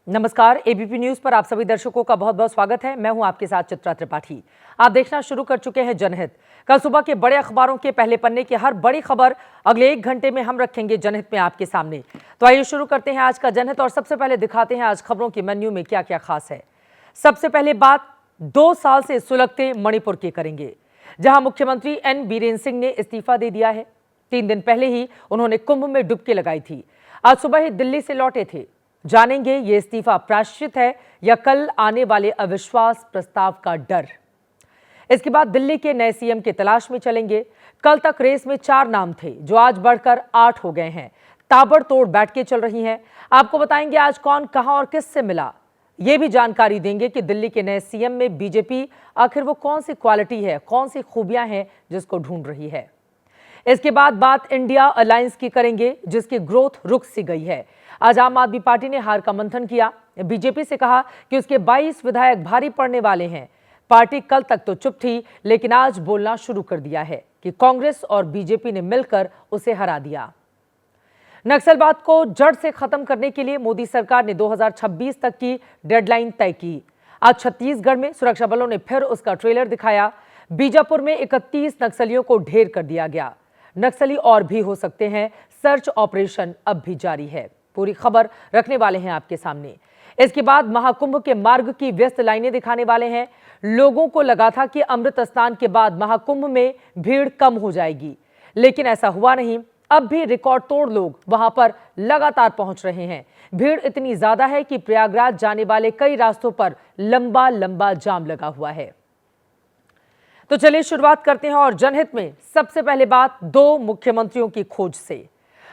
नमस्कार, ABP news पर आप सभी दर्शकों का बहुत बहुत स्वागत है। मैं हूं आपके साथ चित्रा त्रिपाठी। आप देखना शुरू कर चुके हैं जनहित। कल सुबह के बड़े अखबारों के पहले पन्ने की हर बड़ी खबर अगले 1 घंटे में हम रखेंगे जनहित में आपके सामने। तो आइए शुरू करते हैं आज का जनहित और सबसे पहले दिखाते हैं आज खबरों के मेन्यू में क्या क्या खास है। सबसे पहले बात 2 साल से सुलगते मणिपुर की करेंगे, जहां मुख्यमंत्री एन बीरेन सिंह ने इस्तीफा दे दिया है। 3 दिन पहले ही उन्होंने कुंभ में डुबकी लगाई थी। आज सुबह ही दिल्ली से लौटे थे। जानेंगे ये इस्तीफा प्रायश्चित है या कल आने वाले अविश्वास प्रस्ताव का डर। इसके बाद दिल्ली के नए सीएम की तलाश में चलेंगे। कल तक रेस में 4 नाम थे, जो आज बढ़कर 8 हो गए हैं। ताबड़तोड़ बैठकें चल रही हैं। आपको बताएंगे आज कौन कहां और किससे मिला। ये भी जानकारी देंगे कि दिल्ली के नए सीएम में बीजेपी आखिर वो कौन सी क्वालिटी है, कौन सी खूबियां हैं जिसको ढूंढ रही है। इसके बाद बात इंडिया अलायंस की करेंगे, जिसकी ग्रोथ रुक सी गई है। आज आम आदमी पार्टी ने हार का मंथन किया। बीजेपी से कहा कि उसके 22 विधायक भारी पड़ने वाले हैं। पार्टी कल तक तो चुप थी, लेकिन आज बोलना शुरू कर दिया है कि कांग्रेस और बीजेपी ने मिलकर उसे हरा दिया। नक्सलवाद को जड़ से खत्म करने के लिए मोदी सरकार ने 2026 तक की डेडलाइन तय की। आज छत्तीसगढ़ में सुरक्षा बलों ने फिर उसका ट्रेलर दिखाया। बीजापुर में 31 नक्सलियों को ढेर कर दिया गया। नक्सली और भी हो सकते हैं, सर्च ऑपरेशन अब भी जारी है। पूरी खबर रखने वाले हैं आपके सामने। इसके बाद महाकुंभ के मार्ग की व्यस्त लाइनें दिखाने वाले हैं। लोगों को लगा था कि अमृत स्नान के बाद महाकुंभ में भीड़ कम हो जाएगी, लेकिन ऐसा हुआ नहीं। अब भी रिकॉर्ड तोड़ लोग वहां पर लगातार पहुंच रहे हैं। भीड़ इतनी ज्यादा है कि प्रयागराज जाने वाले कई रास्तों पर लंबा लंबा जाम लगा हुआ है। तो चलिए शुरुआत करते हैं और जनहित में सबसे पहले बात 2 मुख्यमंत्रियों की खोज से।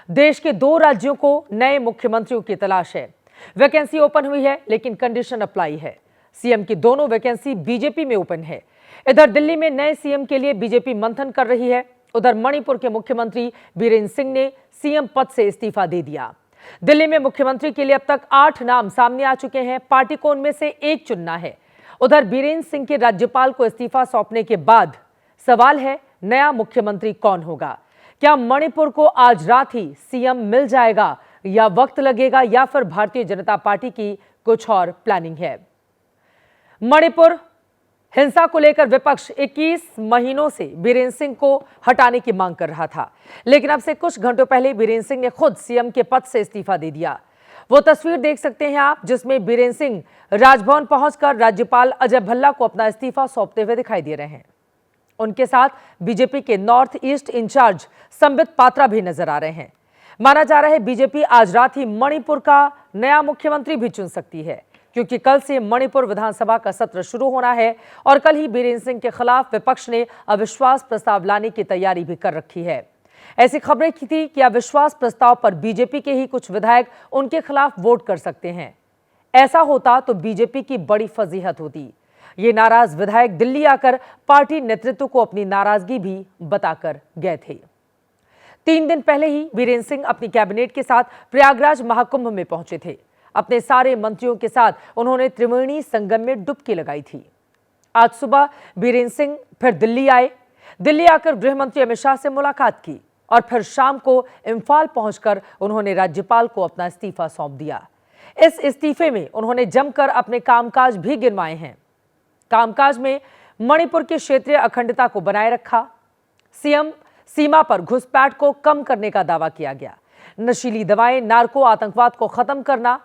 देश के 2 राज्यों को नए मुख्यमंत्रियों की तलाश है। वैकेंसी ओपन हुई है, लेकिन कंडीशन अप्लाई है। सीएम की दोनों वैकेंसी बीजेपी में ओपन है। इधर दिल्ली में नए सीएम के लिए बीजेपी मंथन कर रही है। उधर मणिपुर के मुख्यमंत्री बीरेन सिंह ने सीएम पद से इस्तीफा दे दिया। दिल्ली में मुख्यमंत्री के लिए अब तक 8 नाम सामने आ चुके हैं। पार्टी को उनमें से एक चुनना है। उधर बीरेन सिंह के राज्यपाल को इस्तीफा सौंपने के बाद सवाल है, नया मुख्यमंत्री कौन होगा। क्या मणिपुर को आज रात ही सीएम मिल जाएगा, या वक्त लगेगा, या फिर भारतीय जनता पार्टी की कुछ और प्लानिंग है। मणिपुर हिंसा को लेकर विपक्ष 21 महीनों से बीरेन सिंह को हटाने की मांग कर रहा था, लेकिन अब से कुछ घंटों पहले बीरेन सिंह ने खुद सीएम के पद से इस्तीफा दे दिया। वो तस्वीर देख सकते हैं आप, जिसमें बीरेन सिंह राजभवन पहुंचकर राज्यपाल अजय भल्ला को अपना इस्तीफा सौंपते हुए दिखाई दे रहे हैं। उनके साथ बीजेपी के north east incharge Sambit Patra भी नजर आ रहे हैं। माना जा रहा है बीजेपी आज रात ही मणिपुर का नया मुख्यमंत्री भी चुन सकती है, क्योंकि कल से मणिपुर विधानसभा का सत्र शुरू होना है और कल ही बीरेन सिंह के खिलाफ विपक्ष ने अविश्वास प्रस्ताव लाने की तैयारी भी कर रखी है। ऐसी खबरें की थी कि अविश्वास प्रस्ताव पर बीजेपी के ही कुछ विधायक उनके खिलाफ वोट कर सकते हैं। ऐसा होता तो बीजेपी की बड़ी फजीहत होती। ये नाराज विधायक दिल्ली आकर पार्टी नेतृत्व को अपनी नाराजगी भी बताकर गए थे। 3 दिन पहले ही बीरेन सिंह अपनी कैबिनेट के साथ प्रयागराज महाकुंभ में पहुंचे थे। अपने सारे मंत्रियों के साथ उन्होंने त्रिवेणी संगम में डुबकी लगाई थी। आज सुबह बीरेन सिंह फिर दिल्ली आए। दिल्ली आकर गृह मंत्री अमित शाह से मुलाकात की और फिर शाम को इम्फाल पहुंचकर उन्होंने राज्यपाल को अपना इस्तीफा सौंप दिया। इस इस्तीफे में उन्होंने जमकर अपने कामकाज भी गिनवाए हैं। कामकाज में मणिपुर की क्षेत्रीय अखंडता को बनाए रखा। सीएम सीमा पर घुसपैठ को कम करने का दावा किया गया। नशीली दवाएं, नार्को आतंकवाद को खत्म करना,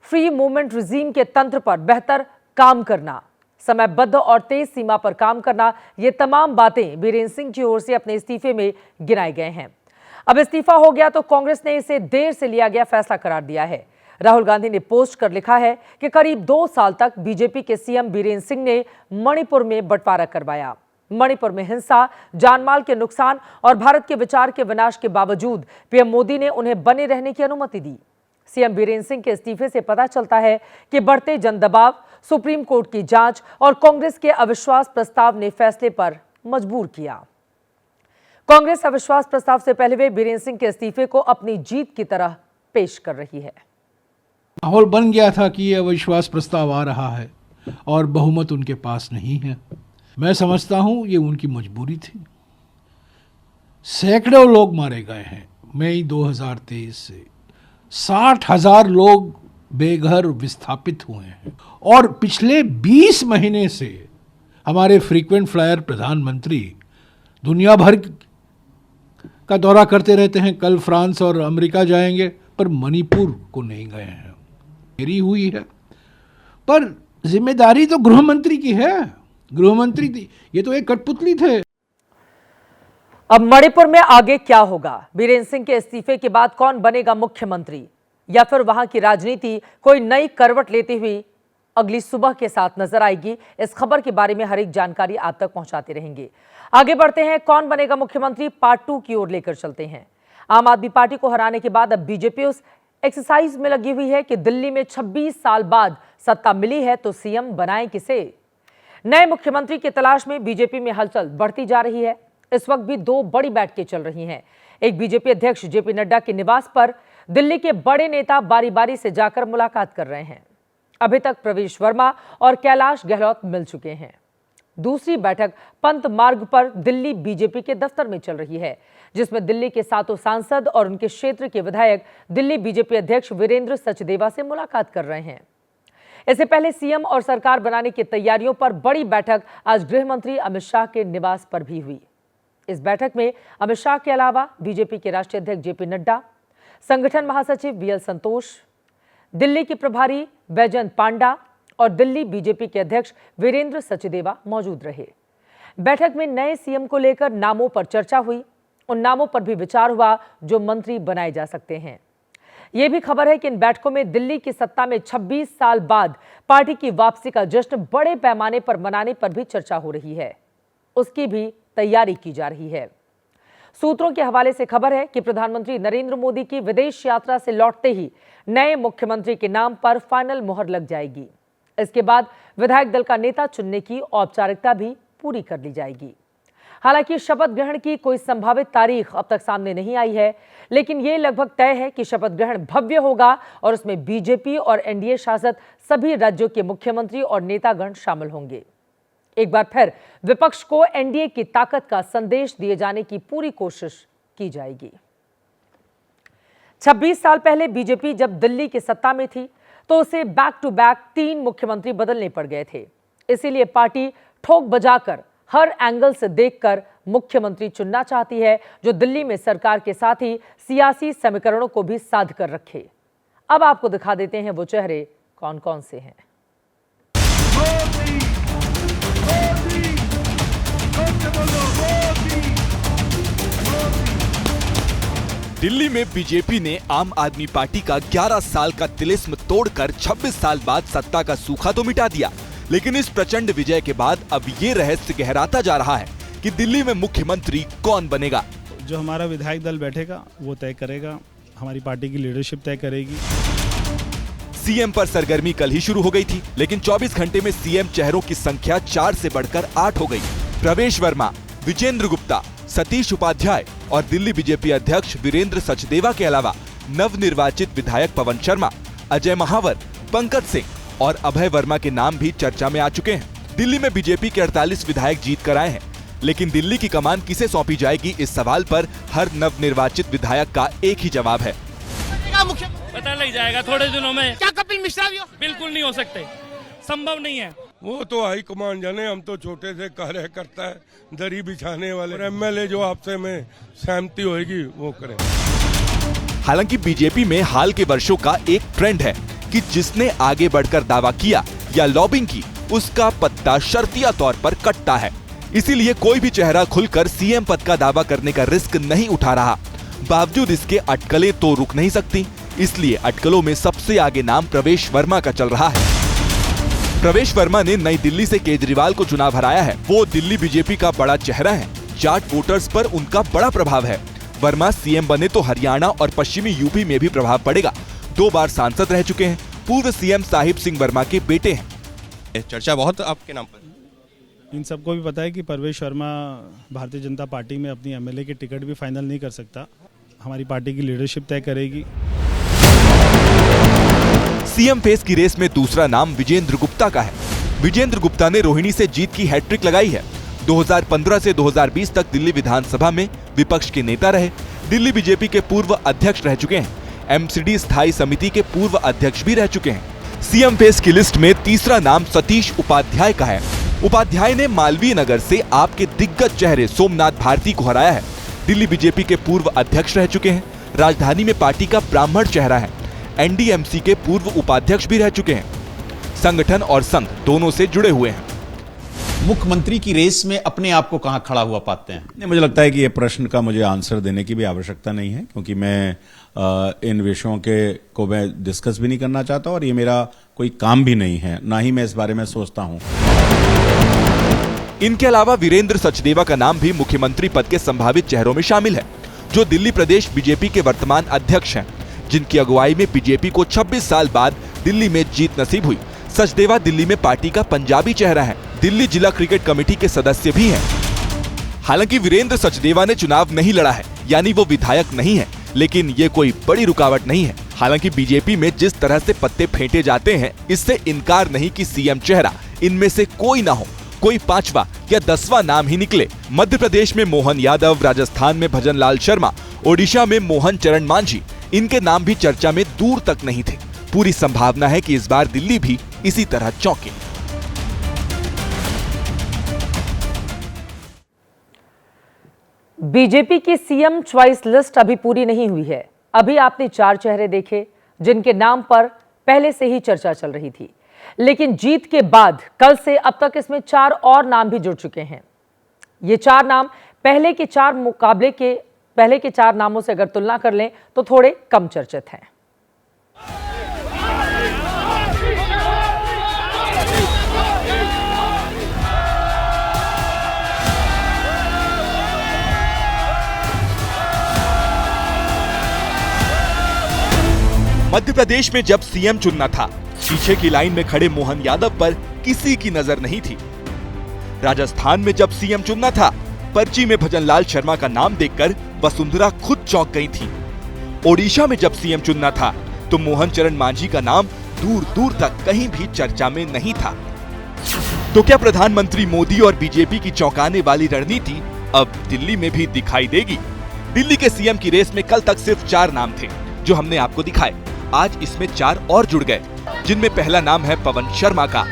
फ्री मूवमेंट रिजीम के तंत्र पर बेहतर काम करना, समयबद्ध और तेज सीमा पर काम करना, ये तमाम बातें बीरेन सिंह की ओर से अपने इस्तीफे में गिनाए गए हैं। अब इस्तीफा हो गया तो कांग्रेस ने इसे देर से लिया गया फैसला करार दिया है। राहुल गांधी ने पोस्ट कर लिखा है कि करीब 2 साल तक बीजेपी के सीएम बीरेन सिंह ने मणिपुर में बंटवारा करवाया। मणिपुर में हिंसा, जानमाल के नुकसान और भारत के विचार के विनाश के बावजूद पीएम मोदी ने उन्हें बने रहने की अनुमति दी। सीएम बीरेन सिंह के इस्तीफे से पता चलता है कि बढ़ते जनदबाव, सुप्रीम कोर्ट की जांच और कांग्रेस के अविश्वास प्रस्ताव ने फैसले पर मजबूर किया। कांग्रेस अविश्वास प्रस्ताव से पहले वे बीरेन सिंह के इस्तीफे को अपनी जीत की तरह पेश कर रही है। माहौल बन गया था कि ये अविश्वास प्रस्ताव आ रहा है और बहुमत उनके पास नहीं है। मैं समझता हूं ये उनकी मजबूरी थी। सैकड़ों लोग मारे गए हैं मई 2023 से। 60,000 लोग बेघर विस्थापित हुए हैं। और पिछले 20 महीने से हमारे फ्रीक्वेंट फ्लायर प्रधानमंत्री दुनिया भर का दौरा करते रहते हैं। कल फ्रांस और अमेरिका जाएंगे, पर मणिपुर को नहीं गए हैं। देरी हुई है, पर जिम्मेदारी तो गृह मंत्री की है। गृह मंत्री थी, ये तो एक कठपुतली थे। अब मणिपुर में आगे क्या होगा? बीरेंद्र सिंह के इस्तीफे के बाद कौन बनेगा मुख्यमंत्री, या फिर वहां की राजनीति कोई नई करवट लेती हुई अगली सुबह के साथ नजर आएगी? इस खबर के बारे में हर एक जानकारी आप तक पहुंचाते रहेंगे। आगे बढ़ते हैं, कौन बनेगा मुख्यमंत्री पार्ट 2 की ओर लेकर चलते हैं। आम आदमी पार्टी को हराने के बाद अब बीजेपी उस एक्सरसाइज में लगी हुई है कि दिल्ली में 26 साल बाद सत्ता मिली है तो सीएम बनाए किसे। नए मुख्यमंत्री की तलाश में बीजेपी में हलचल बढ़ती जा रही है। इस वक्त भी 2 बड़ी बैठकें चल रही हैं। एक, बीजेपी अध्यक्ष जेपी नड्डा के निवास पर दिल्ली के बड़े नेता बारी बारी से जाकर मुलाकात कर रहे हैं। अभी तक प्रवेश वर्मा और कैलाश गहलोत मिल चुके हैं। दूसरी बैठक पंत मार्ग पर दिल्ली बीजेपी के दफ्तर में चल रही है, जिसमें दिल्ली के 7 सांसद और उनके क्षेत्र के विधायक दिल्ली बीजेपी अध्यक्ष वीरेंद्र सचदेवा से मुलाकात कर रहे हैं। इससे पहले सीएम और सरकार बनाने की तैयारियों पर बड़ी बैठक आज गृह मंत्री अमित शाह के निवास पर भी हुई। इस बैठक में अमित शाह के अलावा बीजेपी के राष्ट्रीय अध्यक्ष जेपी नड्डा, संगठन महासचिव वीएल संतोष, दिल्ली के प्रभारी बैजयंत पांडा और दिल्ली बीजेपी के अध्यक्ष वीरेंद्र सचदेवा मौजूद रहे। बैठक में नए सीएम को लेकर नामों पर चर्चा हुई। उन नामों पर भी विचार हुआ जो मंत्री बनाए जा सकते हैं। यह भी खबर है कि इन बैठकों में दिल्ली की सत्ता में 26 साल बाद पार्टी की वापसी का जश्न बड़े पैमाने पर मनाने पर भी चर्चा हो रही है। उसकी भी तैयारी की जा रही है। सूत्रों के हवाले से खबर है कि प्रधानमंत्री नरेंद्र मोदी की विदेश यात्रा से लौटते ही नए मुख्यमंत्री के नाम पर फाइनल मुहर लग जाएगी। इसके बाद विधायक दल का नेता चुनने की औपचारिकता भी पूरी कर ली जाएगी। हालांकि शपथ ग्रहण की कोई संभावित तारीख अब तक सामने नहीं आई है, लेकिन यह लगभग तय है कि शपथ ग्रहण भव्य होगा और उसमें बीजेपी और एनडीए शासित सभी राज्यों के मुख्यमंत्री और नेतागण शामिल होंगे। एक बार फिर विपक्ष को एनडीए की ताकत का संदेश दिए जाने की पूरी कोशिश की जाएगी। 26 साल पहले बीजेपी जब दिल्ली की सत्ता में थी तो उसे बैक टू बैक 3 मुख्यमंत्री बदलने पड़ गए थे। इसीलिए पार्टी ठोक बजाकर हर एंगल से देखकर मुख्यमंत्री चुनना चाहती है, जो दिल्ली में सरकार के साथ ही सियासी समीकरणों को भी साध कर रखे। अब आपको दिखा देते हैं वो चेहरे कौन कौन से हैं। दिल्ली में बीजेपी ने आम आदमी पार्टी का 11 साल का तिलिस्म तोड़कर 26 साल बाद सत्ता का सूखा तो मिटा दिया, लेकिन इस प्रचंड विजय के बाद अब ये रहस्य गहराता जा रहा है कि दिल्ली में मुख्यमंत्री कौन बनेगा। जो हमारा विधायक दल बैठेगा वो तय करेगा, हमारी पार्टी की लीडरशिप तय करेगी। सीएम पर सरगर्मी कल ही शुरू हो गई थी, लेकिन 24 घंटे में सीएम चेहरों की संख्या 4 से बढ़कर 8 हो गई। प्रवेश वर्मा, विजेंद्र गुप्ता, सतीश उपाध्याय और दिल्ली बीजेपी अध्यक्ष वीरेंद्र सचदेवा के अलावा नवनिर्वाचित विधायक पवन शर्मा, अजय महावर, पंकज सिंह और अभय वर्मा के नाम भी चर्चा में आ चुके हैं। दिल्ली में बीजेपी के 48 विधायक जीत कर आए हैं, लेकिन दिल्ली की कमान किसे सौंपी जाएगी, इस सवाल पर हर नवनिर्वाचित विधायक का एक ही जवाब है। पता लग जाएगा थोड़े दिनों में। क्या कपिल मिश्रा भी बिल्कुल नहीं हो सकते, संभव नहीं है। वो तो हाईकमान जाने, हम तो छोटे से कार्यकर्ता है, दरी बिछाने वाले। एमएलए जो आपसे में सहमति होगी वो करें। हालांकि बीजेपी में हाल के वर्षों का एक ट्रेंड है कि जिसने आगे बढ़कर दावा किया या लॉबिंग की, उसका पत्ता शर्तिया तौर पर कटता है। इसीलिए कोई भी चेहरा खुलकर सीएम पद का दावा करने का रिस्क नहीं उठा रहा। बावजूद इसके अटकलें तो रुक नहीं सकती, इसलिए अटकलों में सबसे आगे नाम प्रवेश वर्मा का चल रहा है। प्रवेश वर्मा ने नई दिल्ली से केजरीवाल को चुनाव हराया है। वो दिल्ली बीजेपी का बड़ा चेहरा है। जाट वोटर्स पर उनका बड़ा प्रभाव है। वर्मा सीएम बने तो हरियाणा और पश्चिमी यूपी में भी प्रभाव पड़ेगा। 2 बार सांसद रह चुके हैं। पूर्व सीएम साहिब सिंह वर्मा के बेटे हैं। चर्चा बहुत आपके नाम पर। इन सबको भी पता है कि प्रवेश वर्मा भारतीय जनता पार्टी में अपनी एमएलए की टिकट भी फाइनल नहीं कर सकता। हमारी पार्टी की लीडरशिप तय करेगी। सीएम फेस की रेस में दूसरा नाम विजेंद्र गुप्ता का है। विजेंद्र गुप्ता ने रोहिणी से जीत की हैट्रिक लगाई है। 2015 से 2020 तक दिल्ली विधानसभा में विपक्ष के नेता रहे। दिल्ली बीजेपी के पूर्व अध्यक्ष रह चुके हैं। एमसीडी स्थायी समिति के पूर्व अध्यक्ष भी रह चुके हैं। सीएम फेस की लिस्ट में तीसरा नाम सतीश उपाध्याय का है। उपाध्याय ने मालवीय नगर से आपके दिग्गज चेहरे सोमनाथ भारती को हराया है। दिल्ली बीजेपी के पूर्व अध्यक्ष रह चुके हैं। राजधानी में पार्टी का ब्राह्मण चेहरा है। एनडीएमसी के पूर्व उपाध्यक्ष भी रह चुके हैं। संगठन और संघ दोनों से जुड़े हुए हैं। मुख्यमंत्री की रेस में अपने आप को कहां खड़ा हुआ पाते हैं? नहीं, मुझे लगता है कि ये प्रश्न का मुझे आंसर देने की भी आवश्यकता नहीं है, क्योंकि मैं इन विषयों को मैं डिस्कस भी नहीं करना चाहता और ये मेरा कोई काम भी नहीं है, ना ही मैं इस बारे में सोचता हूं। इनके अलावा वीरेंद्र सचदेवा का नाम भी मुख्यमंत्री पद के संभावित चेहरों में शामिल है, जो दिल्ली प्रदेश बीजेपी के वर्तमान अध्यक्ष हैं, जिनकी अगुवाई में बीजेपी को 26 साल बाद दिल्ली में जीत नसीब हुई। सचदेवा दिल्ली में पार्टी का पंजाबी चेहरा है। दिल्ली जिला क्रिकेट कमेटी के सदस्य भी हैं। हालांकि वीरेंद्र सचदेवा ने चुनाव नहीं लड़ा है, यानी वो विधायक नहीं है, लेकिन ये कोई बड़ी रुकावट नहीं है। हालांकि बीजेपी में जिस तरह से पत्ते फेंटे जाते हैं, इससे इनकार नहीं कि सीएम चेहरा इनमें से कोई ना हो, कोई 5वां या 10वां नाम ही निकले। मध्य प्रदेश में मोहन यादव, राजस्थान में भजन लाल शर्मा, ओडिशा में मोहन चरण मांझी, इनके नाम भी चर्चा में दूर तक नहीं थे। पूरी संभावना है कि इस बार दिल्ली भी इसी तरह चौंके। बीजेपी की सीएम चॉइस लिस्ट अभी पूरी नहीं हुई है। अभी आपने 4 चेहरे देखे जिनके नाम पर पहले से ही चर्चा चल रही थी, लेकिन जीत के बाद कल से अब तक इसमें 4 और नाम भी जुड़ चुके हैं। ये 4 नाम पहले के 4 नामों से अगर तुलना कर लें तो थोड़े कम चर्चित हैं। मध्य प्रदेश में जब सीएम चुनना था, पीछे की लाइन में खड़े मोहन यादव पर किसी की नजर नहीं थी। राजस्थान में जब सीएम चुनना था, पर्ची में भजन लाल शर्मा का नाम देखकर वसुंधरा खुद चौंक गई थी। ओडिशा में जब सीएम चुनना था, तो मोहन चरण मांझी का नाम दूर दूर तक कहीं भी चर्चा में नहीं था। तो क्या प्रधानमंत्री मोदी और बीजेपी की चौंकाने वाली रणनीति अब दिल्ली में भी दिखाई देगी? दिल्ली के सीएम की रेस में कल तक सिर्फ 4 नाम थे, जो हमने आपको दिखाए। आज इसमें 4 और जुड़ गए, जिनमें पहला नाम है पवन शर्मा का।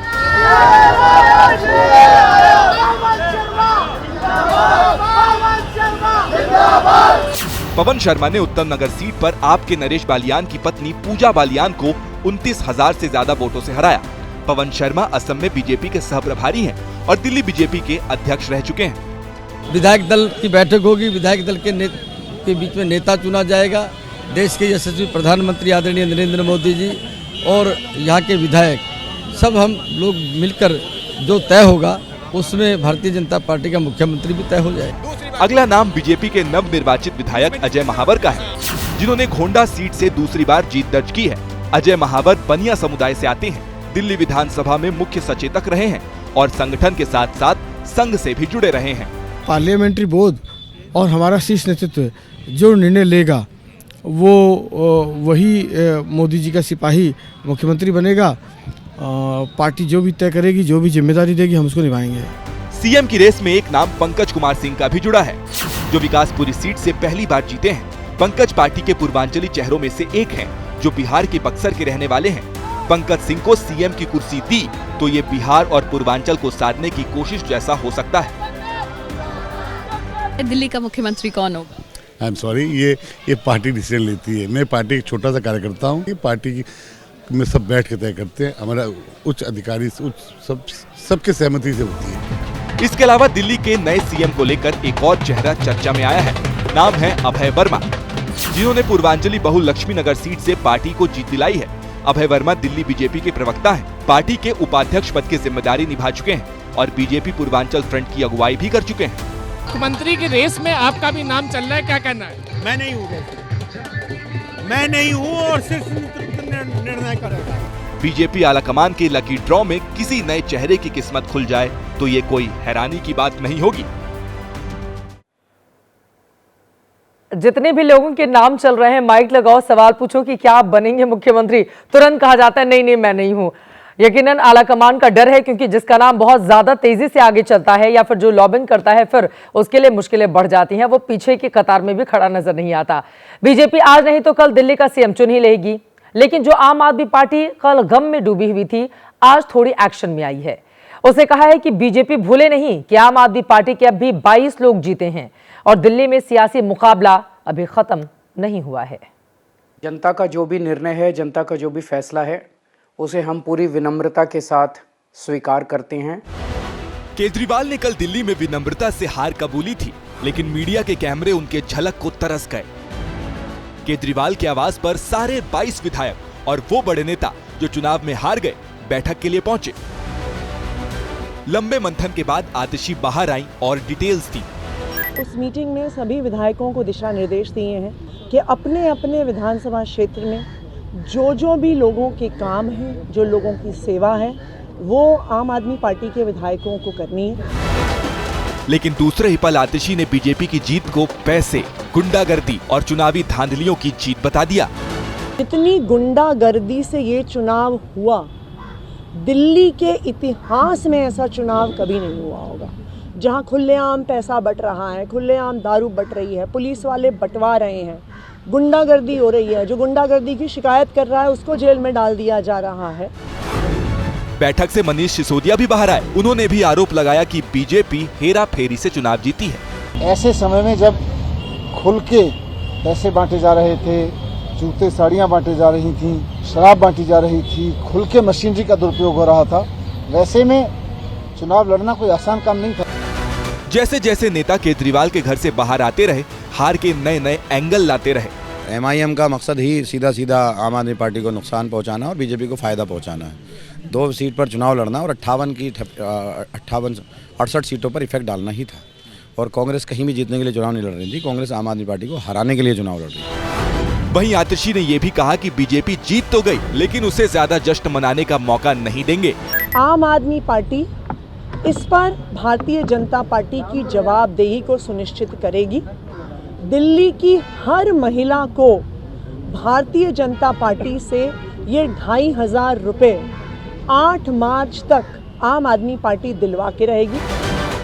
पवन शर्मा ने उत्तम नगर सीट पर आपके नरेश बालियान की पत्नी पूजा बालियान को 29,000 से ज्यादा वोटों से हराया। पवन शर्मा असम में बीजेपी के सहप्रभारी हैं और दिल्ली बीजेपी के अध्यक्ष रह चुके हैं। विधायक दल की बैठक होगी, विधायक दल के बीच में नेता चुना जाएगा। देश के यशस्वी प्रधानमंत्री आदरणीय नरेंद्र मोदी जी और यहाँ के विधायक सब हम लोग मिलकर जो तय होगा, उसमें भारतीय जनता पार्टी का मुख्यमंत्री भी तय हो जाए। अगला नाम बीजेपी के नवनिर्वाचित विधायक अजय महावर का है, जिन्होंने घोंडा सीट से दूसरी बार जीत दर्ज की है। अजय महावर बनिया समुदाय से आते हैं, दिल्ली विधानसभा में मुख्य सचेतक रहे हैं और संगठन के साथ साथ संघ से भी जुड़े रहे हैं। पार्लियामेंट्री बोर्ड और हमारा शीर्ष नेतृत्व जो निर्णय लेगा, वो वही मोदी जी का सिपाही मुख्यमंत्री बनेगा। पार्टी जो भी तय करेगी, जो भी जिम्मेदारी देगी, हम उसको निभाएंगे। सीएम की रेस में एक नाम पंकज कुमार सिंह का भी जुड़ा है, जो विकासपुरी सीट से पहली बार जीते हैं। पंकज पार्टी के पूर्वांचली चेहरों में से एक हैं, जो बिहार के बक्सर के रहने वाले हैं। पंकज सिंह को सीएम की कुर्सी दी तो ये बिहार और पूर्वांचल को साधने की कोशिश जैसा हो सकता है। दिल्ली का मुख्यमंत्री कौन होगा? आई एम सॉरी, ये पार्टी डिसीजन लेती है। मैं पार्टी का छोटा सा कार्यकर्ता हूँ। ये पार्टी में सब बैठ के तय करते हैं। हमारा उच्च अधिकारी सबके सहमति से होती है। इसके अलावा दिल्ली के नए सीएम को लेकर एक और चेहरा चर्चा में आया है। नाम है अभय वर्मा, जिन्होंने पूर्वांचली बहुल लक्ष्मी नगर सीट से पार्टी को जीत दिलाई है। अभय वर्मा दिल्ली बीजेपी के प्रवक्ता हैं, पार्टी के उपाध्यक्ष पद की जिम्मेदारी निभा चुके हैं और बीजेपी पूर्वांचल फ्रंट की अगुवाई भी कर चुके हैं। मुख्यमंत्री की रेस में आपका भी नाम चल रहा है, क्या कहना है? मैं नहीं हूँ और सिर्फ निर्णय करेगा। बीजेपी आलाकमान के लकी ड्रॉ में किसी नए चेहरे की किस्मत खुल जाए तो ये कोई हैरानी की बात नहीं होगी। जितने भी लोगों के नाम चल रहे हैं, माइक लगाओ, सवाल पूछो कि क्या आप बनेंगे मुख्यमंत्री, तुरंत कहा जाता है नहीं नहीं मैं नहीं हूं। यकीनन आला कमान का डर है, क्योंकि जिसका नाम बहुत ज्यादा तेजी से आगे चलता है या फिर जो लॉबिंग करता है फिर उसके लिए मुश्किलें बढ़ जाती हैं, वो पीछे की कतार में भी खड़ा नजर नहीं आता। बीजेपी आज नहीं तो कल दिल्ली का सीएम चुन ही लेगी, लेकिन जो आम आदमी पार्टी कल गम में डूबी हुई थी आज थोड़ी एक्शन में आई है। उसने कहा है कि बीजेपी भूले नहीं कि आम आदमी पार्टी के अब भी 22 लोग जीते हैं और दिल्ली में सियासी मुकाबला अभी खत्म नहीं हुआ है। जनता का जो भी निर्णय है, जनता का जो भी फैसला है, उसे हम पूरी विनम्रता के साथ स्वीकार करते हैं। केजरीवाल ने कल दिल्ली में विनम्रता से हार कबूली थी, लेकिन मीडिया के कैमरे उनके झलक को तरस गए। केजरीवाल की आवाज पर सारे 22 विधायक और वो बड़े नेता जो चुनाव में हार गए बैठक के लिए पहुंचे। लंबे मंथन के बाद आतिशी बाहर आई और डिटेल्स दी। उस मीटिंग में सभी विधायकों को दिशा निर्देश दिए हैं कि अपने अपने विधानसभा क्षेत्र में जो भी लोगों के काम हैं, जो लोगों की सेवा है, वो आम आदमी पार्टी के विधायकों को करनी है। लेकिन दूसरे ही पल आतिशी ने बीजेपी की जीत को पैसे, गुंडागर्दी और चुनावी धांधलियों की जीत बता दिया। इतनी गुंडागर्दी से ये चुनाव हुआ, दिल्ली के इतिहास में ऐसा चुनाव कभी नहीं हुआ होगा, जहां खुलेआम पैसा बट रहा है, खुलेआम दारू बट रही है, पुलिस वाले बंटवा रहे हैं, गुंडागर्दी हो रही है। जो गुंडागर्दी की शिकायत कर रहा है उसको जेल में डाल दिया जा रहा है। बैठक से मनीष सिसोदिया भी बाहर आए। उन्होंने भी आरोप लगाया कि बीजेपी हेरा फेरी से चुनाव जीती है। ऐसे समय में जब खुल के पैसे बांटे जा रहे थे, जूते साड़ियां बांटे जा रही थी, शराब बांटी जा रही थी, खुल के मशीनरी का दुरुपयोग हो रहा था, वैसे में चुनाव लड़ना कोई आसान काम नहीं था। जैसे जैसे नेता केजरीवाल के घर से बाहर आते रहे, हार के नए नए एंगल लाते रहे। एमआईएम का मकसद ही सीधा सीधा आम आदमी पार्टी को नुकसान पहुंचाना और बीजेपी को फायदा पहुंचाना है। 2 सीट पर चुनाव लड़ना और 68 सीटों पर इफेक्ट डालना ही था। और कांग्रेस कहीं भी जीतने के लिए चुनाव नहीं लड़ रही थी, कांग्रेस आम आदमी पार्टी को हराने के लिए चुनाव लड़ रही थी। वहीं आतिशी ने यह भी कहा कि बीजेपी जीत तो गई, लेकिन उसे ज्यादा जश्न मनाने का मौका नहीं देंगे। आम आदमी पार्टी इस पर भारतीय जनता पार्टी की जवाबदेही को सुनिश्चित करेगी। दिल्ली की हर महिला को भारतीय जनता पार्टी से ये 2500 रुपए 8 मार्च तक आम आदमी पार्टी दिलवा के रहेगी।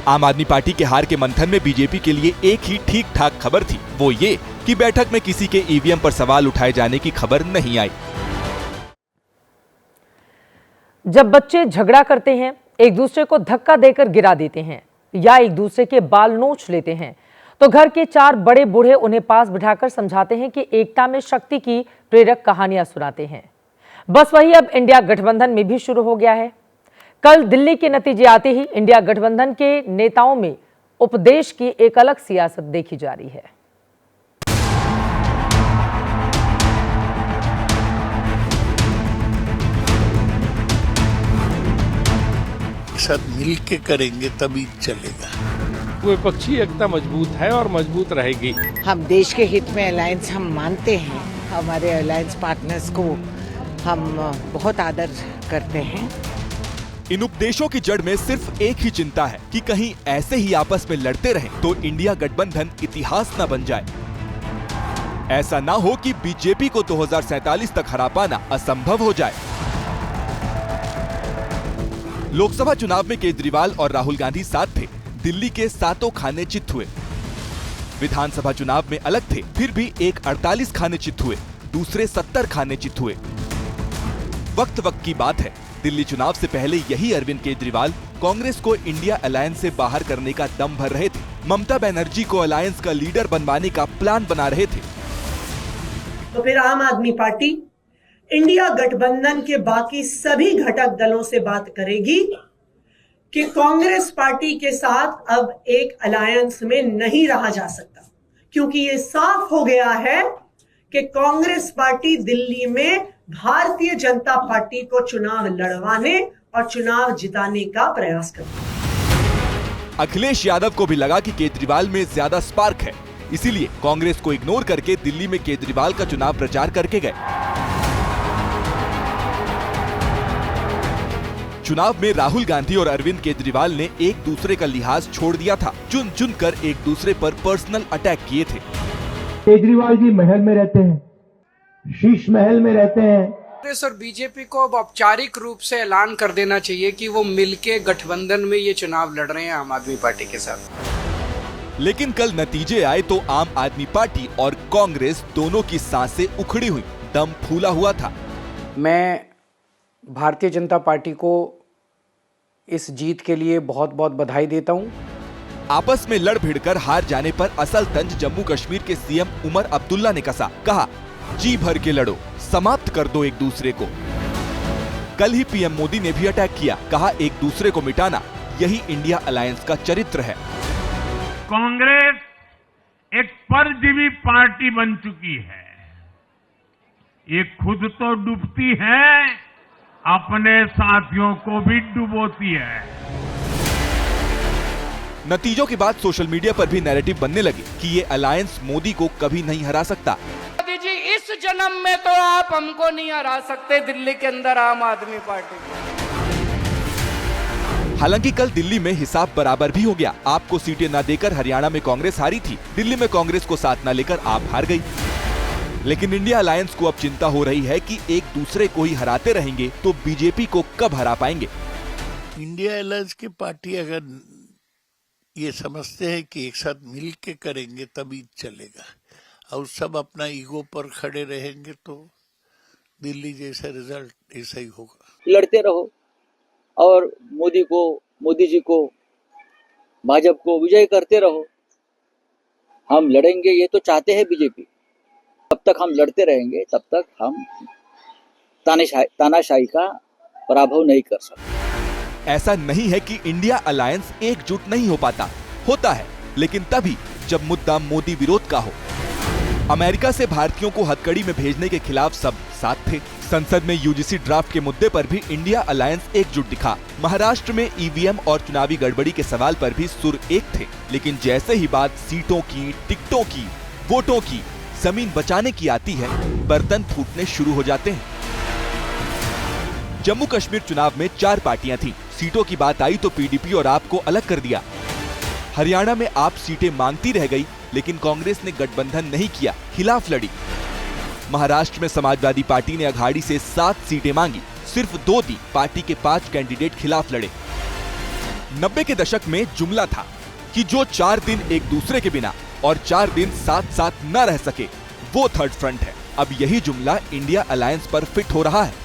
आम आदमी पार्टी के हार के मंथन में बीजेपी के लिए एक ही ठीक ठाक खबर थी, वो ये कि बैठक में किसी के ईवीएम पर सवाल उठाए जाने की खबर नहीं आई। जब बच्चे झगड़ा करते हैं, एक दूसरे को धक्का देकर गिरा देते हैं या एक दूसरे के बाल नोच लेते हैं, तो घर के 4 बड़े बूढ़े उन्हें पास बिठाकर समझाते हैं कि एकता में शक्ति की प्रेरक कहानियां सुनाते हैं। बस वही अब इंडिया गठबंधन में भी शुरू हो गया है। कल दिल्ली के नतीजे आते ही इंडिया गठबंधन के नेताओं में उपदेश की एक अलग सियासत देखी जा रही है। साथ मिल के करेंगे तभी चलेगा। विपक्षी एकता मजबूत है और मजबूत रहेगी। हम देश के हित में अलायंस हम मानते हैं, हमारे अलायंस पार्टनर्स को हम बहुत आदर करते हैं। इन उपदेशों की जड़ में सिर्फ एक ही चिंता है कि कहीं ऐसे ही आपस में लड़ते रहें तो इंडिया गठबंधन इतिहास न बन जाए। ऐसा ना हो कि बीजेपी को 2047 तक हरा पाना असंभव हो जाए। लोकसभा चुनाव में केजरीवाल और राहुल गांधी साथ थे, दिल्ली के 7 खाने चित हुए। विधानसभा चुनाव में अलग थे, फिर भी एक 48 खाने चित हुए, दूसरे 70 खाने चित हुए। वक्त की बात है, दिल्ली चुनाव से पहले यही अरविंद केजरीवाल कांग्रेस को इंडिया अलायंस से बाहर करने का दम भर रहे थे। ममता बनर्जी को अलायंस का लीडर बनवाने का प्लान बना रहे थे। तो फिर आम आदमी पार्टी इंडिया गठबंधन के बाकी सभी घटक दलों से बात करेगी कि कांग्रेस पार्टी के साथ अब एक अलायंस में नहीं रहा जा सकता, क्योंकि ये साफ हो गया है कि कांग्रेस पार्टी दिल्ली में भारतीय जनता पार्टी को चुनाव लड़वाने और चुनाव जिताने का प्रयास करती है। अखिलेश यादव को भी लगा कि केजरीवाल में ज्यादा स्पार्क है, इसीलिए कांग्रेस को इग्नोर करके दिल्ली में केजरीवाल का चुनाव प्रचार करके गए। चुनाव में राहुल गांधी और अरविंद केजरीवाल ने एक दूसरे का लिहाज छोड़ दिया था, चुन चुन कर एक दूसरे पर पर्सनल अटैक किए थे। केजरीवाल जी महल में रहते हैं, शीश महल में रहते हैं, कांग्रेस और बीजेपी को अब औपचारिक रूप से ऐलान कर देना चाहिए कि वो मिलके गठबंधन में ये चुनाव लड़ रहे हैं आम आदमी पार्टी के साथ। लेकिन कल नतीजे आए तो आम आदमी पार्टी और कांग्रेस दोनों की सांसें उखड़ी हुई, दम फूला हुआ था। मैं भारतीय जनता पार्टी को इस जीत के लिए बहुत बहुत बधाई देता हूं। आपस में लड़ भिड़कर हार जाने पर असल तंज जम्मू कश्मीर के सीएम उमर अब्दुल्ला ने कसा। कहा, जी भर के लड़ो, समाप्त कर दो एक दूसरे को। कल ही पीएम मोदी ने भी अटैक किया। कहा, एक दूसरे को मिटाना यही इंडिया अलायंस का चरित्र है। कांग्रेस एक परजीवी पार्टी बन चुकी है। ये खुद तो डूबती है, अपने साथियों को भी डुबोती है। नतीजों के बाद सोशल मीडिया पर भी नैरेटिव बनने लगे कि ये अलायंस मोदी को कभी नहीं हरा सकता। मोदी जी, इस जन्म में तो आप हमको नहीं हरा सकते दिल्ली के अंदर आम आदमी पार्टी को। हालांकि कल दिल्ली में हिसाब बराबर भी हो गया। आपको सीटें न देकर हरियाणा में कांग्रेस हारी थी, दिल्ली में कांग्रेस को साथ न लेकर आप हार गई। लेकिन इंडिया अलायंस को अब चिंता हो रही है कि एक दूसरे को ही हराते रहेंगे तो बीजेपी को कब हरा पाएंगे। इंडिया अलायंस की पार्टी अगर ये समझते हैं कि एक साथ मिल के करेंगे तभी चलेगा, और सब अपना ईगो पर खड़े रहेंगे तो दिल्ली जैसा रिजल्ट ऐसा ही होगा। लड़ते रहो और मोदी जी को, भाजपा को विजय करते रहो। हम लड़ेंगे, ये तो चाहते हैं बीजेपी। तब तक हम लड़ते रहेंगे, तब तक हम तानाशाही का पराभव नहीं कर सकते। ऐसा नहीं है कि इंडिया अलायंस एकजुट नहीं हो पाता, होता है, लेकिन तभी जब मुद्दा मोदी विरोध का हो। अमेरिका से भारतीयों को हथकड़ी में भेजने के खिलाफ सब साथ थे। संसद में यूजीसी ड्राफ्ट के मुद्दे पर भी इंडिया अलायंस एकजुट दिखा। महाराष्ट्र में ईवीएम और चुनावी गड़बड़ी के सवाल पर भी सुर एक थे। लेकिन जैसे ही बात सीटों की, टिकटों की, वोटों की, जमीन बचाने की आती है, बर्तन फूटने शुरू हो जाते हैं। जम्मू कश्मीर चुनाव में 4 पार्टियां थीं। सीटों की बात आई तो पीडीपी और आप को अलग कर दिया। हरियाणा में आप सीटें मांगती रह गई, लेकिन कांग्रेस ने गठबंधन नहीं किया, खिलाफ लड़ी। महाराष्ट्र में समाजवादी पार्टी ने अघाड़ी से 7 सीटें मांगी, सिर्फ 2 दी। पार्टी के 5 कैंडिडेट खिलाफ लड़े। 90 के दशक में जुमला था कि जो 4 दिन एक दूसरे के बिना और 4 दिन साथ साथ न रह सके, वो थर्ड फ्रंट है। अब यही जुमला इंडिया अलायंस पर फिट हो रहा है।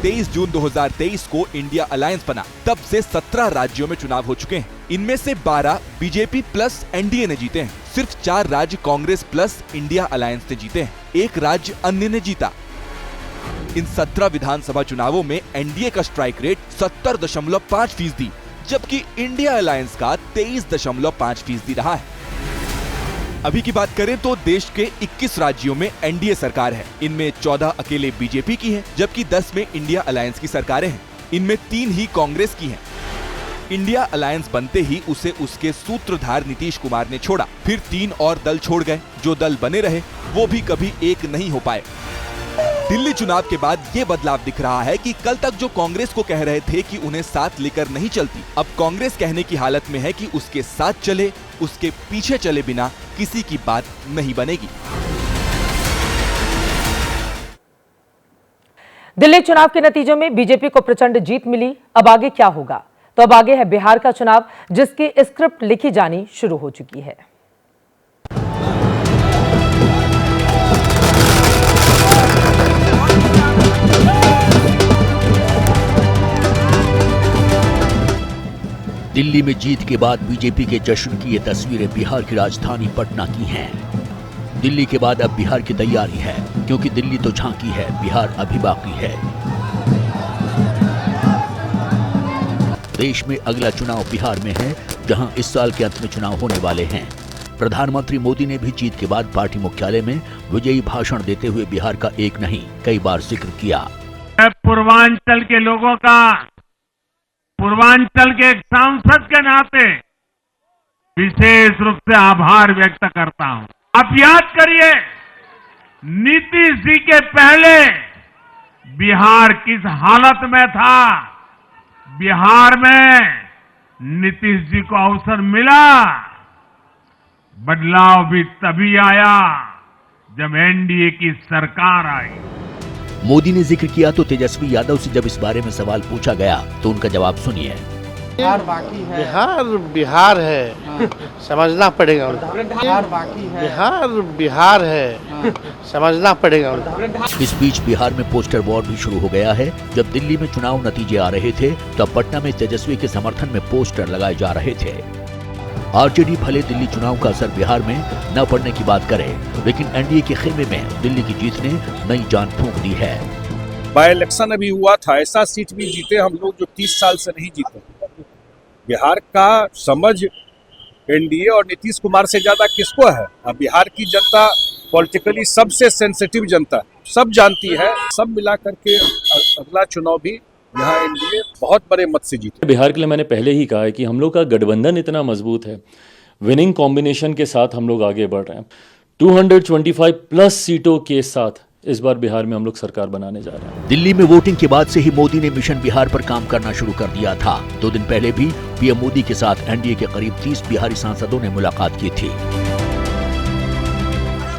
23 जून 2023 को इंडिया अलायंस बना। तब से 17 राज्यों में चुनाव हो चुके हैं। इनमें से 12 बीजेपी प्लस एनडीए ने जीते हैं। सिर्फ 4 राज्य कांग्रेस प्लस इंडिया अलायंस ने जीते हैं। 1 राज्य अन्य ने जीता। इन 17 विधानसभा चुनावों में एनडीए का स्ट्राइक रेट 70.5%, जबकि इंडिया अलायंस का 23.5% रहा है। अभी की बात करें तो देश के 21 राज्यों में एनडीए सरकार है। इनमें 14 अकेले बीजेपी की है, जबकि 10 में इंडिया अलायंस की सरकारें हैं। इनमें 3 ही कांग्रेस की हैं। इंडिया अलायंस बनते ही उसे उसके सूत्रधार नीतीश कुमार ने छोड़ा। फिर 3 और दल छोड़ गए। जो दल बने रहे वो भी कभी एक नहीं हो पाए। दिल्ली चुनाव के बाद ये बदलाव दिख रहा है कि कल तक जो कांग्रेस को कह रहे थे कि उन्हें साथ लेकर नहीं चलती, अब कांग्रेस कहने की हालत में है कि उसके साथ चले, उसके पीछे चले बिना किसी की बात नहीं बनेगी। दिल्ली चुनाव के नतीजों में बीजेपी को प्रचंड जीत मिली। अब आगे क्या होगा? तो अब आगे है बिहार का चुनाव, जिसकी स्क्रिप्ट लिखी जानी शुरू हो चुकी है। दिल्ली में जीत के बाद बीजेपी के जश्न की ये तस्वीरें बिहार की राजधानी पटना की हैं। दिल्ली के बाद अब बिहार की तैयारी है, क्योंकि दिल्ली तो झांकी है, बिहार अभी बाकी है। देश में अगला चुनाव बिहार में है, जहां इस साल के अंत में चुनाव होने वाले हैं। प्रधानमंत्री मोदी ने भी जीत के बाद पार्टी मुख्यालय में विजयी भाषण देते हुए बिहार का एक नहीं कई बार जिक्र किया। पूर्वांचल के लोगों का, पूर्वांचल के एक सांसद के नाते विशेष रूप से आभार व्यक्त करता हूं। आप याद करिए, नीतीश जी के पहले बिहार किस हालत में था। बिहार में नीतीश जी को अवसर मिला। बदलाव भी तभी आया जब एनडीए की सरकार आई। मोदी ने जिक्र किया तो तेजस्वी यादव से जब इस बारे में सवाल पूछा गया तो उनका जवाब सुनिए। बिहार बाकी है। बिहार है, समझना पड़ेगा उनको। बिहार बाकी है। बिहार है, समझना पड़ेगा उनको। इस बीच बिहार में पोस्टर वॉर भी शुरू हो गया है। जब दिल्ली में चुनाव नतीजे आ रहे थे तब पटना में तेजस्वी के समर्थन में पोस्टर लगाए जा रहे थे। आरजेडी भले दिल्ली चुनाव का असर बिहार में न पड़ने की बात करे, लेकिन एनडीए के खेमे में दिल्ली की जीत ने नई जान फूंक दी है। बाय इलेक्शन अभी हुआ था, ऐसा सीट भी जीते हम लोग जो 30 साल से नहीं जीते। बिहार का समझ एनडीए और नीतीश कुमार से ज्यादा किसको है? अब बिहार की जनता पॉलिटिकली सबसे सेंसिटिव जनता, सब जानती है। सब मिला करके अगला चुनाव भी यहाँ एनडीए बहुत बड़े मत से जीते। बिहार के लिए मैंने पहले ही कहा है कि हम लोग का गठबंधन इतना मजबूत है, विनिंग कॉम्बिनेशन के साथ हम लोग आगे बढ़ रहे हैं। 225 प्लस सीटों के साथ इस बार बिहार में हम लोग सरकार बनाने जा रहे हैं। दिल्ली में वोटिंग के बाद से ही मोदी ने मिशन बिहार पर काम करना शुरू कर दिया था। 2 दिन पहले भी पीएम मोदी के साथ एनडीए के करीब 30 बिहारी सांसदों ने मुलाकात की थी।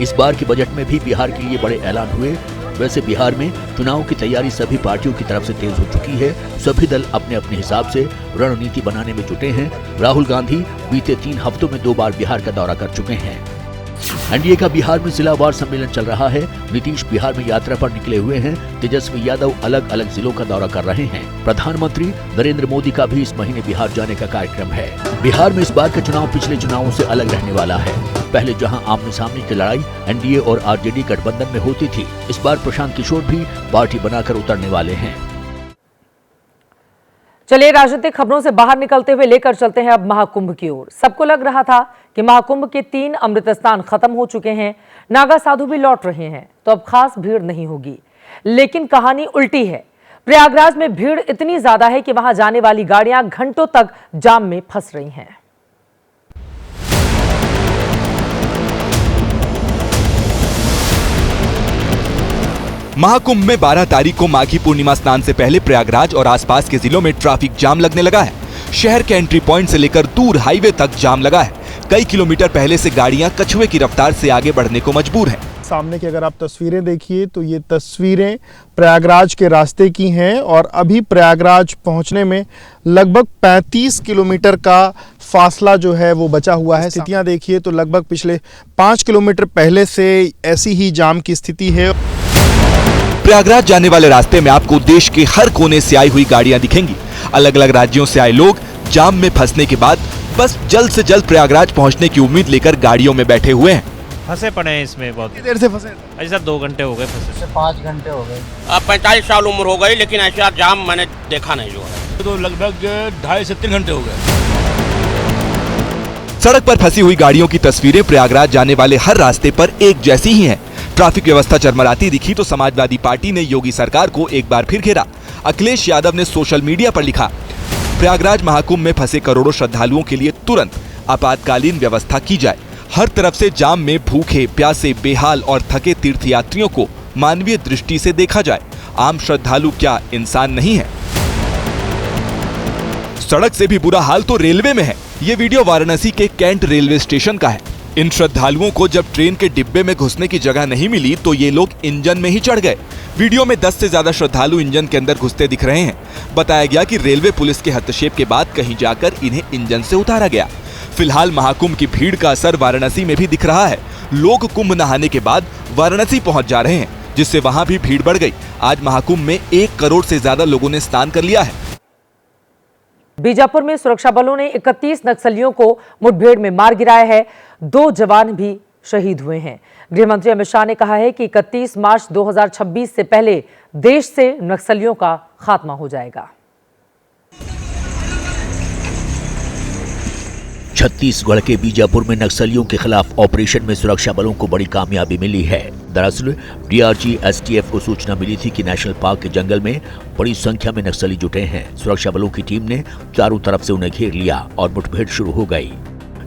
इस बार के बजट में भी बिहार के लिए बड़े ऐलान हुए। वैसे बिहार में चुनाव की तैयारी सभी पार्टियों की तरफ से तेज हो चुकी है। सभी दल अपने अपने हिसाब से रणनीति बनाने में जुटे हैं। राहुल गांधी बीते 3 हफ्तों में 2 बार बिहार का दौरा कर चुके हैं। एनडीए का बिहार में जिलावार सम्मेलन चल रहा है। नीतीश बिहार में यात्रा पर निकले हुए हैं। तेजस्वी यादव अलग अलग जिलों का दौरा कर रहे हैं। प्रधानमंत्री नरेंद्र मोदी का भी इस महीने बिहार जाने का कार्यक्रम है। बिहार में इस बार का चुनाव पिछले चुनावों से अलग रहने वाला है। पहले जहां आमने सामने की लड़ाई एनडीए और आरजेडी गठबंधन में होती थी, इस बार प्रशांत किशोर भी पार्टी बनाकर उतरने वाले हैं। चलिए राजनीतिक खबरों से बाहर निकलते हुए लेकर चलते हैं अब महाकुंभ की ओर। सबको लग रहा था कि महाकुंभ के 3 अमृत स्नान खत्म हो चुके हैं, नागा साधु भी लौट रहे हैं, तो अब खास भीड़ नहीं होगी। लेकिन कहानी उल्टी है। प्रयागराज में भीड़ इतनी ज्यादा है कि वहां जाने वाली गाड़ियां घंटों तक जाम में फंस रही हैं। महाकुंभ में 12 तारीख को माघी पूर्णिमा स्नान से पहले प्रयागराज और आसपास के जिलों में ट्रैफिक जाम लगने लगा है। शहर के एंट्री पॉइंट से लेकर दूर हाईवे तक जाम लगा है। कई किलोमीटर पहले से गाड़ियां कछुए की रफ्तार से आगे बढ़ने को मजबूर हैं। सामने की अगर आप तस्वीरें देखिए तो ये तस्वीरें प्रयागराज के रास्ते की हैं और अभी प्रयागराज पहुंचने में लगभग 35 किलोमीटर का फासला जो है वो बचा हुआ है। स्थितियां देखिए तो लगभग पिछले 5 किलोमीटर पहले से ऐसी ही जाम की स्थिति है। प्रयागराज जाने वाले रास्ते में आपको देश के हर कोने से आई हुई गाड़ियां दिखेंगी। अलग अलग राज्यों से आए लोग जाम में फंसने के बाद बस जल्द से जल्द प्रयागराज पहुंचने की उम्मीद लेकर गाड़ियों में बैठे हुए हैं। फंसे पड़े हैं इसमें। बहुत देर से फंसे? ऐसा 2 घंटे हो गए फंसे। 5 घंटे हो गए। 45 साल उम्र हो गई, लेकिन ऐसा जाम मैंने देखा नहीं जो है। तो लगभग 2.5 से 3 घंटे हो गए। सड़क पर फंसी हुई गाड़ियों की तस्वीरें प्रयागराज जाने वाले हर रास्ते पर एक जैसी ही हैं। ट्रैफिक व्यवस्था चरमराती दिखी तो समाजवादी पार्टी ने योगी सरकार को एक बार फिर घेरा। अखिलेश यादव ने सोशल मीडिया पर लिखा, प्रयागराज महाकुंभ में फंसे करोड़ों श्रद्धालुओं के लिए तुरंत आपातकालीन व्यवस्था की जाए। हर तरफ से जाम में भूखे, प्यासे, बेहाल और थके तीर्थयात्रियों को मानवीय दृष्टि से देखा जाए। आम श्रद्धालु क्या इंसान नहीं है? सड़क से भी बुरा हाल तो रेलवे में है। ये वीडियो वाराणसी के कैंट रेलवे स्टेशन का है। इन श्रद्धालुओं को जब ट्रेन के डिब्बे में घुसने की जगह नहीं मिली तो ये लोग इंजन में ही चढ़ गए। वीडियो में 10 से ज्यादा श्रद्धालु इंजन के अंदर घुसते दिख रहे हैं। बताया गया कि रेलवे पुलिस के हस्तक्षेप के बाद कहीं जाकर इन्हें इंजन से उतारा गया। फिलहाल महाकुंभ की भीड़ का असर वाराणसी में भी दिख रहा है। लोग कुंभ नहाने के बाद वाराणसी पहुंच जा रहे हैं, जिससे वहां भी भीड़ बढ़ गई। आज महाकुंभ में 1 करोड़ से ज्यादा लोगों ने स्नान कर लिया है। बीजापुर में सुरक्षा बलों ने 31 नक्सलियों को मुठभेड़ में मार गिराया है। 2 जवान भी शहीद हुए हैं। गृह मंत्री अमित शाह ने कहा है कि 31 मार्च 2026 से पहले देश से नक्सलियों का खात्मा हो जाएगा। छत्तीसगढ़ के बीजापुर में नक्सलियों के खिलाफ ऑपरेशन में सुरक्षा बलों को बड़ी कामयाबी मिली है। दरअसल डीआरजी एसटीएफ को सूचना मिली थी कि नेशनल पार्क के जंगल में बड़ी संख्या में नक्सली जुटे हैं। सुरक्षा बलों की टीम ने चारों तरफ से उन्हें घेर लिया और मुठभेड़ शुरू हो गई।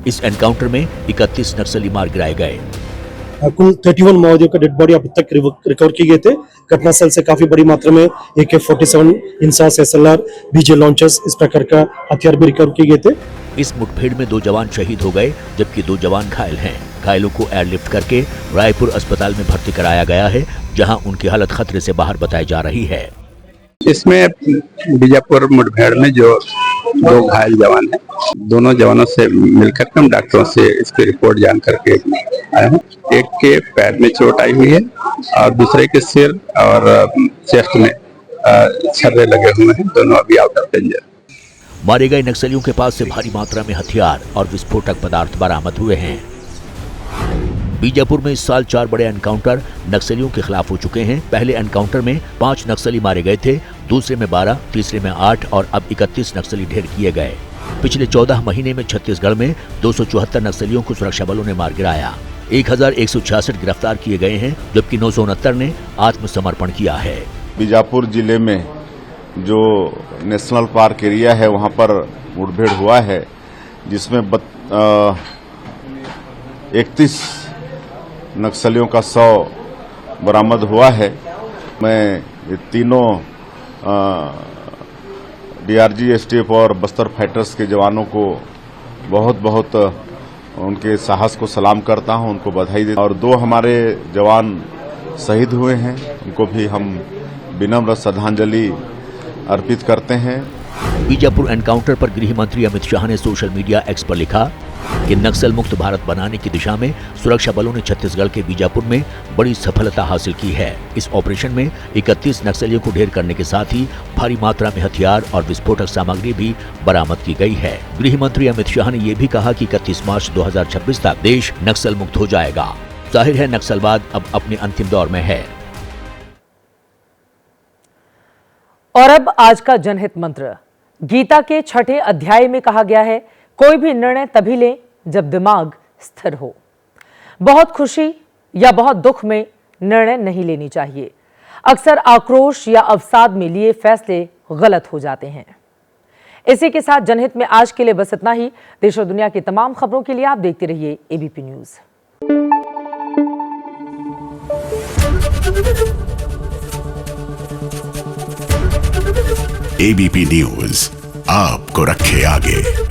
इस एनकाउंटर में 31 नक्सली मार गिराए गए। कुल 31 माओवादियों का डेड बॉडी अब तक रिकवर किए गए थे। घटनास्थल से काफी बड़ी मात्रा में AK-47, INSAS, SLR, BJ launchers, इस प्रकार का हथियार भी रिकवर किए गए थे। इस मुठभेड़ में 2 जवान शहीद हो गए, जबकि 2 जवान घायल हैं। घायलों को एयरलिफ्ट करके रायपुर अस्पताल में भर्ती कराया गया है, जहां उनकी हालत खतरे से बाहर बताई जा रही है। इसमें बीजापुर मुठभेड़ में जो 2 घायल जवान हैं, दोनों जवानों से मिलकर हम डॉक्टरों से इसकी रिपोर्ट जान करके आए हैं। एक के पैर में चोट आई हुई है और दूसरे के सिर और चेस्ट में छर्रे लगे हुए हैं, दोनों अभी आउट ऑफ डेंजर। मारे गए नक्सलियों के पास से भारी मात्रा में हथियार और विस्फोटक पदार्थ बरामद हुए हैं। बीजापुर में इस साल 4 बड़े एनकाउंटर नक्सलियों के खिलाफ हो चुके हैं। पहले एनकाउंटर में 5 नक्सली मारे गए थे, दूसरे में 12, तीसरे में 8 और अब 31 नक्सली ढेर किए गए। पिछले 14 महीने में छत्तीसगढ़ में 274 नक्सलियों को सुरक्षा बलों ने मार गिराया। 1166 गिरफ्तार किए गए हैं, जबकि 969 ने आत्मसमर्पण किया है। बीजापुर जिले में जो नेशनल पार्क एरिया है वहां पर मुठभेड़ हुआ है, जिसमें 31 नक्सलियों का 100 बरामद हुआ है। मैं ये तीनों डीआरजी, एसटीएफ और बस्तर फाइटर्स के जवानों को बहुत उनके साहस को सलाम करता हूं, उनको बधाई देता हूं। और 2 हमारे जवान शहीद हुए हैं, उनको भी हम विनम्र श्रद्धांजलि अर्पित करते हैं। बीजापुर एनकाउंटर पर गृह मंत्री अमित शाह ने सोशल मीडिया एक्स पर लिखा कि नक्सल मुक्त भारत बनाने की दिशा में सुरक्षा बलों ने छत्तीसगढ़ के बीजापुर में बड़ी सफलता हासिल की है। इस ऑपरेशन में 31 नक्सलियों को ढेर करने के साथ ही भारी मात्रा में हथियार और विस्फोटक सामग्री भी बरामद की गई है। गृह मंत्री अमित शाह ने यह भी कहा कि 31 मार्च 2026 तक देश नक्सल मुक्त हो जाएगा। जाहिर है नक्सलवाद अब अपने अंतिम दौर में है। और अब आज का जनहित मंत्र। गीता के 6ठे अध्याय में कहा गया है, कोई भी निर्णय तभी लें जब दिमाग स्थिर हो। बहुत खुशी या बहुत दुख में निर्णय नहीं लेनी चाहिए। अक्सर आक्रोश या अवसाद में लिए फैसले गलत हो जाते हैं। इसी के साथ जनहित में आज के लिए बस इतना ही। देश और दुनिया की तमाम खबरों के लिए आप देखते रहिए एबीपी न्यूज। एबीपी न्यूज आपको रखे आगे।